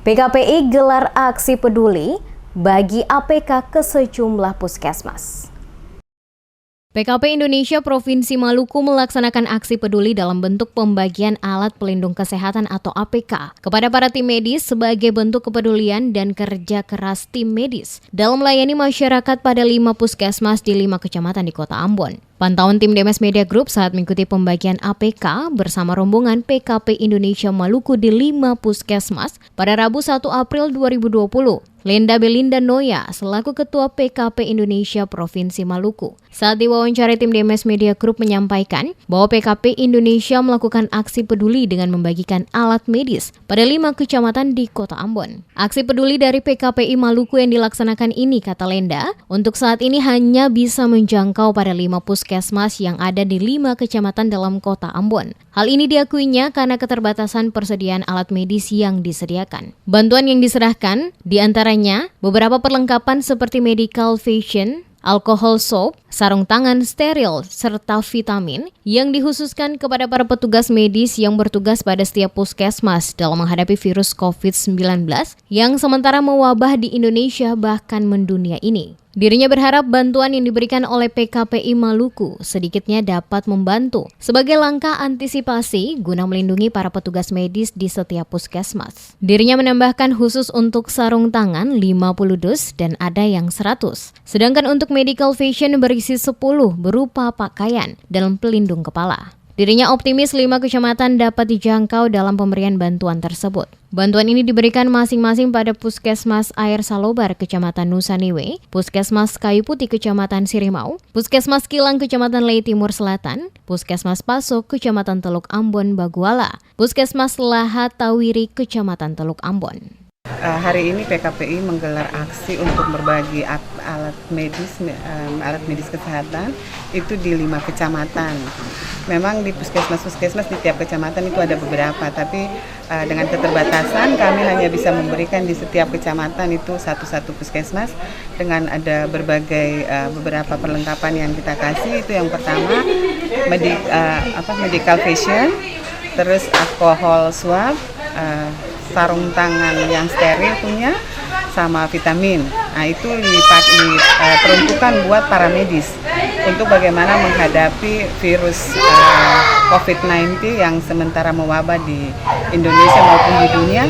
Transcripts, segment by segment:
PKPI gelar aksi peduli bagi APK ke sejumlah puskesmas. PKP Indonesia Provinsi Maluku melaksanakan aksi peduli dalam bentuk pembagian alat pelindung kesehatan atau APK kepada para tim medis sebagai bentuk kepedulian dan kerja keras tim medis dalam melayani masyarakat pada 5 puskesmas di 5 kecamatan di Kota Ambon. Pantauan tim Demes Media Group saat mengikuti pembagian APK bersama rombongan PKP Indonesia Maluku di 5 puskesmas pada Rabu 1 April 2020. Lenda Belinda Noya selaku Ketua PKP Indonesia Provinsi Maluku. Saat diwawancara tim Demes Media Group menyampaikan bahwa PKP Indonesia melakukan aksi peduli dengan membagikan alat medis pada 5 kecamatan di Kota Ambon. Aksi peduli dari PKPI Maluku yang dilaksanakan ini, kata Lenda, untuk saat ini hanya bisa menjangkau pada 5 puskesmas yang ada di 5 kecamatan dalam Kota Ambon. Hal ini diakuinya karena keterbatasan persediaan alat medis yang disediakan. Bantuan yang diserahkan diantaranya beberapa perlengkapan seperti medical fashion, alkohol soap, sarung tangan steril, serta vitamin yang dikhususkan kepada para petugas medis yang bertugas pada setiap puskesmas dalam menghadapi virus COVID-19 yang sementara mewabah di Indonesia bahkan mendunia ini. Dirinya berharap bantuan yang diberikan oleh PKPI Maluku sedikitnya dapat membantu sebagai langkah antisipasi guna melindungi para petugas medis di setiap puskesmas. Dirinya menambahkan khusus untuk sarung tangan 50 dus dan ada yang 100. Sedangkan untuk medical fashion berisi 10 berupa pakaian dan pelindung kepala. Dirinya optimis 5 kecamatan dapat dijangkau dalam pemberian bantuan tersebut. Bantuan ini diberikan masing-masing pada Puskesmas Air Salobar, Kecamatan Nusaniwe, Puskesmas Kayu Putih, Kecamatan Sirimau, Puskesmas Kilang, Kecamatan Lei Timur Selatan, Puskesmas Pasok, Kecamatan Teluk Ambon, Baguala, Puskesmas Lahat Tawiri, Kecamatan Teluk Ambon. Hari ini PKPI menggelar aksi untuk berbagi alat medis kesehatan itu di 5 kecamatan. Memang di puskesmas di tiap kecamatan itu ada beberapa, tapi dengan keterbatasan kami hanya bisa memberikan di setiap kecamatan itu satu puskesmas dengan ada berbagai beberapa perlengkapan yang kita kasih. Itu yang pertama medical fashion, terus alkohol swab, sarung tangan yang steril punya, sama vitamin. Nah, itu diperuntukkan buat para medis untuk bagaimana menghadapi virus COVID-19 yang sementara mewabah di Indonesia maupun di dunia.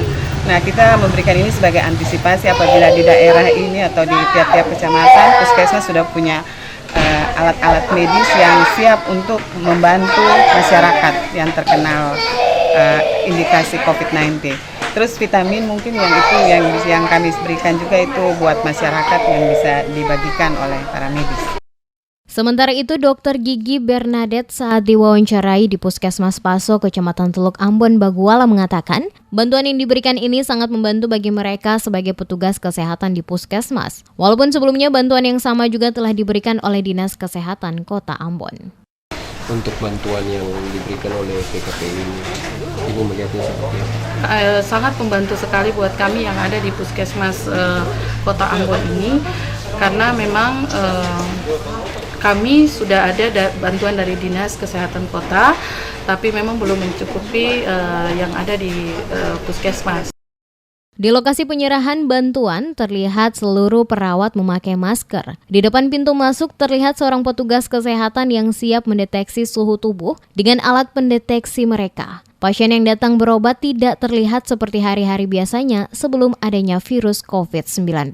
Nah, kita memberikan ini sebagai antisipasi apabila di daerah ini atau di tiap-tiap kecamatan puskesmas sudah punya alat-alat medis yang siap untuk membantu masyarakat yang terkenal indikasi COVID-19. Terus vitamin mungkin yang kami berikan juga itu buat masyarakat yang bisa dibagikan oleh para medis. Sementara itu, Dr. Gigi Bernadette saat diwawancarai di Puskesmas Paso, Kecamatan Teluk Ambon, Baguala mengatakan, bantuan yang diberikan ini sangat membantu bagi mereka sebagai petugas kesehatan di Puskesmas. Walaupun sebelumnya bantuan yang sama juga telah diberikan oleh Dinas Kesehatan Kota Ambon. Untuk bantuan yang diberikan oleh PKPI ini, Ibu melihatnya seperti apa? Sangat membantu sekali buat kami yang ada di Puskesmas Kota Ambon ini, karena memang kami sudah ada bantuan dari Dinas Kesehatan Kota, tapi memang belum mencukupi yang ada di Puskesmas. Di lokasi penyerahan bantuan, terlihat seluruh perawat memakai masker. Di depan pintu masuk terlihat seorang petugas kesehatan yang siap mendeteksi suhu tubuh dengan alat pendeteksi mereka. Pasien yang datang berobat tidak terlihat seperti hari-hari biasanya sebelum adanya virus COVID-19.